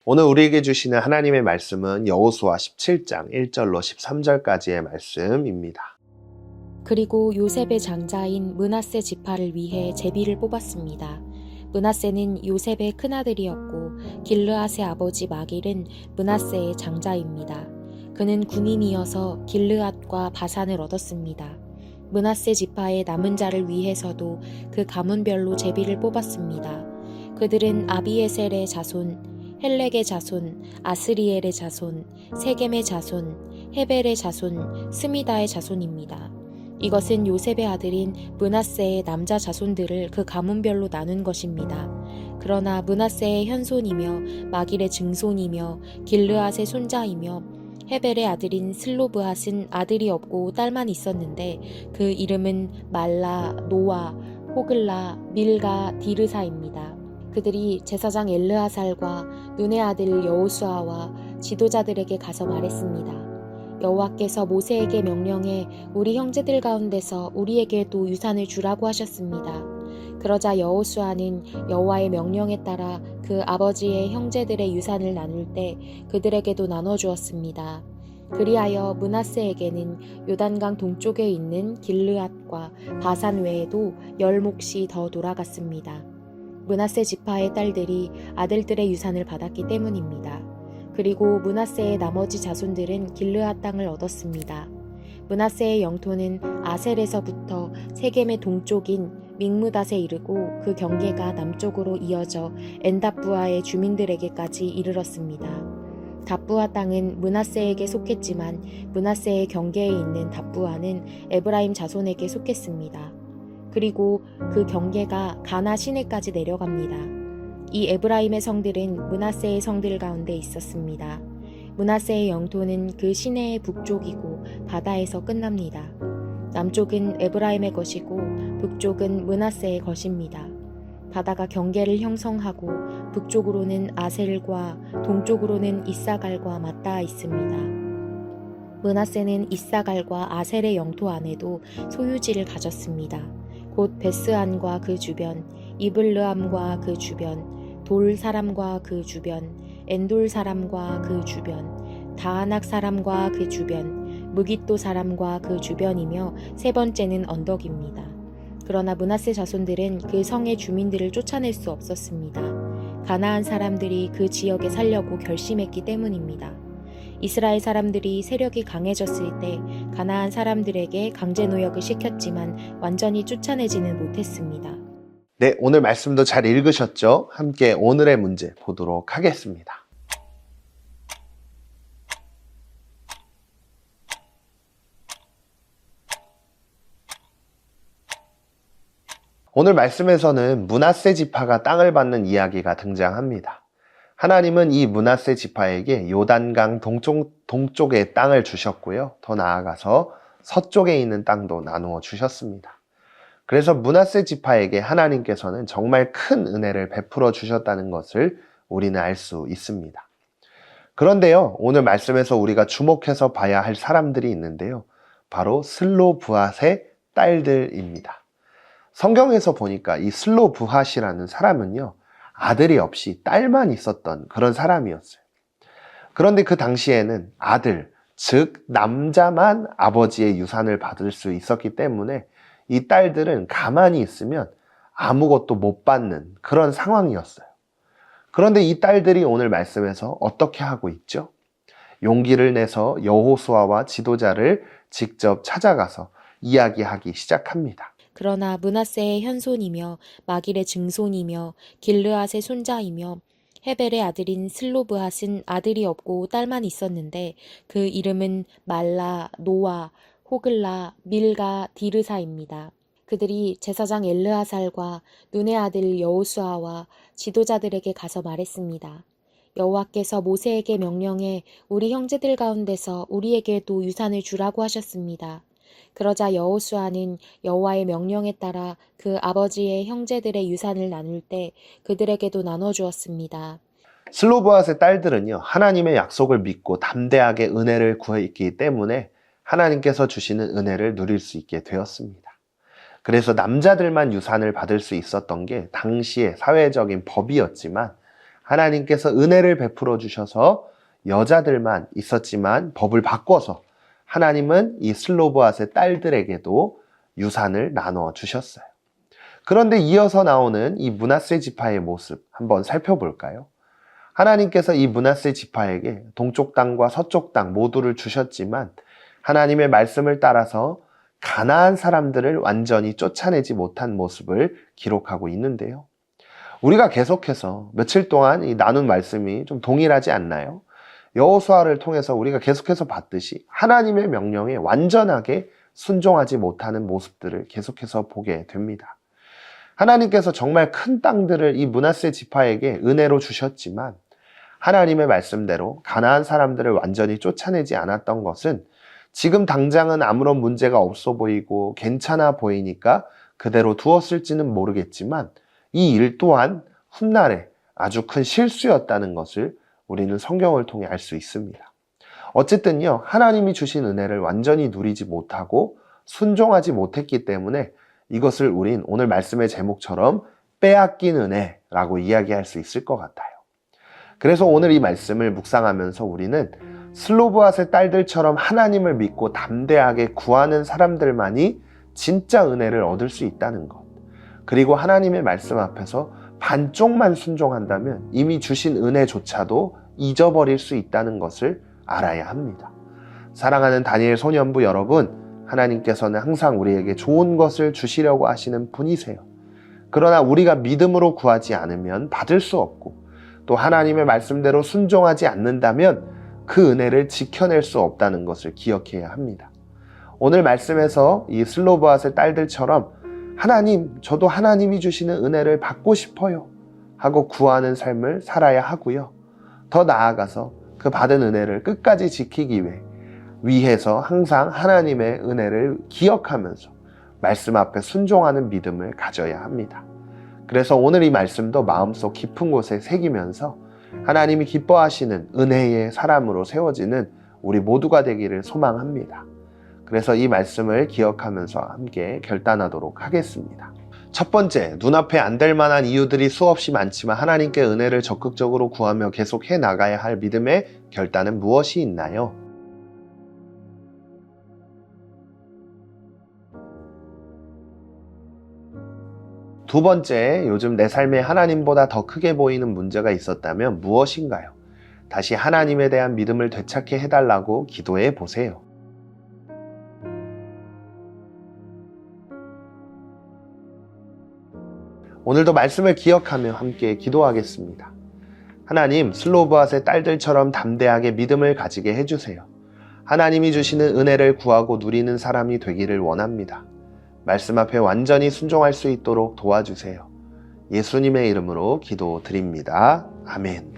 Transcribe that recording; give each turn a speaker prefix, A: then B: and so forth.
A: 오늘 우리에게 주시는 하나님의 말씀은 여호수아 17장 1절로 13절까지의 말씀입니다.
B: 그리고 요셉의 장자인 므낫세 지파를 위해 제비를 뽑았습니다. 므낫세는 요셉의 큰아들이었고 길르앗의 아버지 마길은 므낫세의 장자입니다. 그는 군인이어서 길르앗과 바산을 얻었습니다. 므낫세 지파의 남은 자를 위해서도 그 가문별로 제비를 뽑았습니다. 그들은 아비에셀의 자손, 헬렉의 자손, 아스리엘의 자손, 세겜의 자손, 헤벨의 자손, 스미다의 자손입니다. 이것은 요셉의 아들인 므낫세의 남자 자손들을 그 가문별로 나눈 것입니다. 그러나 므낫세의 현손이며 마길의 증손이며 길르앗의 손자이며 헤벨의 아들인 슬로브핫은 아들이 없고 딸만 있었는데 그 이름은 말라, 노아, 호글라, 밀가, 디르사입니다. 그들이 제사장 엘르아살과 눈의 아들 여호수아와 지도자들에게 가서 말했습니다. 여호와께서 모세에게 명령해 우리 형제들 가운데서 우리에게도 유산을 주라고 하셨습니다. 그러자 여호수아는 여호와의 명령에 따라 그 아버지의 형제들의 유산을 나눌 때 그들에게도 나눠주었습니다. 그리하여 므낫세에게는 요단강 동쪽에 있는 길르앗과 바산 외에도 10몫이 더 돌아갔습니다. 므낫세 지파의 딸들이 아들들의 유산을 받았기 때문입니다. 그리고 므낫세의 나머지 자손들은 길르앗 땅을 얻었습니다. 므낫세의 영토는 아셀에서부터 세겜의 동쪽인 믹므닷에 이르고 그 경계가 남쪽으로 이어져 엔답부아의 주민들에게까지 이르렀습니다. 답부아 땅은 므낫세에게 속했지만 므낫세의 경계에 있는 답부아는 에브라임 자손에게 속했습니다. 그리고 그 경계가 가나 시내까지 내려갑니다. 이 에브라임의 성들은 므낫세의 성들 가운데 있었습니다. 므낫세의 영토는 그 시내의 북쪽이고 바다에서 끝납니다. 남쪽은 에브라임의 것이고 북쪽은 므낫세의 것입니다. 바다가 경계를 형성하고 북쪽으로는 아셀과 동쪽으로는 이사갈과 맞닿아 있습니다. 므낫세는 이사갈과 아셀의 영토 안에도 소유지를 가졌습니다. 곧 베스안과 그 주변, 이블르암과 그 주변, 돌 사람과 그 주변, 엔돌 사람과 그 주변, 다아낙 사람과 그 주변, 무깃도 사람과 그 주변이며 세 번째는 언덕입니다. 그러나 므낫세 자손들은 그 성의 주민들을 쫓아낼 수 없었습니다. 가나안 사람들이 그 지역에 살려고 결심했기 때문입니다. 이스라엘 사람들이 세력이 강해졌을 때 가나안 사람들에게 강제 노역을 시켰지만 완전히 쫓아내지는 못했습니다.
A: 네, 오늘 말씀도 잘 읽으셨죠? 함께 오늘의 문제 보도록 하겠습니다. 오늘 말씀에서는 므낫세 지파가 땅을 받는 이야기가 등장합니다. 하나님은 이 므낫세 지파에게 요단강 동쪽의 땅을 주셨고요. 더 나아가서 서쪽에 있는 땅도 나누어 주셨습니다. 그래서 므낫세 지파에게 하나님께서는 정말 큰 은혜를 베풀어 주셨다는 것을 우리는 알 수 있습니다. 그런데요, 오늘 말씀에서 우리가 주목해서 봐야 할 사람들이 있는데요. 바로 슬로브핫의 딸들입니다. 성경에서 보니까 이 슬로브핫이라는 사람은요, 아들이 없이 딸만 있었던 그런 사람이었어요. 그런데 그 당시에는 아들, 즉 남자만 아버지의 유산을 받을 수 있었기 때문에 이 딸들은 가만히 있으면 아무것도 못 받는 그런 상황이었어요. 그런데 이 딸들이 오늘 말씀에서 어떻게 하고 있죠? 용기를 내서 여호수아와 지도자를 직접 찾아가서 이야기하기 시작합니다.
B: 그러나 므낫세의 현손이며 마길의 증손이며 길르앗의 손자이며 헤벨의 아들인 슬로브핫은 아들이 없고 딸만 있었는데 그 이름은 말라, 노아, 호글라, 밀가, 디르사입니다. 그들이 제사장 엘르아살과 눈의 아들 여호수아와 지도자들에게 가서 말했습니다. 여호와께서 모세에게 명령해 우리 형제들 가운데서 우리에게도 유산을 주라고 하셨습니다. 그러자 여호수아는 여호와의 명령에 따라 그 아버지의 형제들의 유산을 나눌 때 그들에게도 나눠주었습니다.
A: 슬로브핫의 딸들은요, 하나님의 약속을 믿고 담대하게 은혜를 구했기 때문에 하나님께서 주시는 은혜를 누릴 수 있게 되었습니다. 그래서 남자들만 유산을 받을 수 있었던 게 당시의 사회적인 법이었지만 하나님께서 은혜를 베풀어 주셔서 여자들만 있었지만 법을 바꿔서 하나님은 이 슬로브앗의 딸들에게도 유산을 나누어 주셨어요. 그런데 이어서 나오는 이 므낫세 지파의 모습 한번 살펴볼까요? 하나님께서 이 므낫세 지파에게 동쪽 땅과 서쪽 땅 모두를 주셨지만 하나님의 말씀을 따라서 가나안 사람들을 완전히 쫓아내지 못한 모습을 기록하고 있는데요. 우리가 계속해서 며칠 동안 이 나눈 말씀이 좀 동일하지 않나요? 여호수아를 통해서 우리가 계속해서 봤듯이 하나님의 명령에 완전하게 순종하지 못하는 모습들을 계속해서 보게 됩니다. 하나님께서 정말 큰 땅들을 이 므낫세 지파에게 은혜로 주셨지만 하나님의 말씀대로 가나안 사람들을 완전히 쫓아내지 않았던 것은 지금 당장은 아무런 문제가 없어 보이고 괜찮아 보이니까 그대로 두었을지는 모르겠지만 이 일 또한 훗날에 아주 큰 실수였다는 것을 우리는 성경을 통해 알 수 있습니다. 어쨌든요, 하나님이 주신 은혜를 완전히 누리지 못하고 순종하지 못했기 때문에 이것을 우린 오늘 말씀의 제목처럼 빼앗긴 은혜라고 이야기할 수 있을 것 같아요. 그래서 오늘 이 말씀을 묵상하면서 우리는 슬로브앗의 딸들처럼 하나님을 믿고 담대하게 구하는 사람들만이 진짜 은혜를 얻을 수 있다는 것, 그리고 하나님의 말씀 앞에서 반쪽만 순종한다면 이미 주신 은혜조차도 잊어버릴 수 있다는 것을 알아야 합니다. 사랑하는 다니엘 소년부 여러분, 하나님께서는 항상 우리에게 좋은 것을 주시려고 하시는 분이세요. 그러나 우리가 믿음으로 구하지 않으면 받을 수 없고, 또 하나님의 말씀대로 순종하지 않는다면 그 은혜를 지켜낼 수 없다는 것을 기억해야 합니다. 오늘 말씀에서 이 슬로브앗의 딸들처럼 하나님, 저도 하나님이 주시는 은혜를 받고 싶어요 하고 구하는 삶을 살아야 하고요. 더 나아가서 그 받은 은혜를 끝까지 지키기 위해서 항상 하나님의 은혜를 기억하면서 말씀 앞에 순종하는 믿음을 가져야 합니다. 그래서 오늘 이 말씀도 마음속 깊은 곳에 새기면서 하나님이 기뻐하시는 은혜의 사람으로 세워지는 우리 모두가 되기를 소망합니다. 그래서 이 말씀을 기억하면서 함께 결단하도록 하겠습니다. 첫 번째, 눈앞에 안 될 만한 이유들이 수없이 많지만 하나님께 은혜를 적극적으로 구하며 계속 해 나가야 할 믿음의 결단은 무엇이 있나요? 두 번째, 요즘 내 삶에 하나님보다 더 크게 보이는 문제가 있었다면 무엇인가요? 다시 하나님에 대한 믿음을 되찾게 해달라고 기도해 보세요. 오늘도 말씀을 기억하며 함께 기도하겠습니다. 하나님, 슬로브앗의 딸들처럼 담대하게 믿음을 가지게 해주세요. 하나님이 주시는 은혜를 구하고 누리는 사람이 되기를 원합니다. 말씀 앞에 완전히 순종할 수 있도록 도와주세요. 예수님의 이름으로 기도드립니다. 아멘.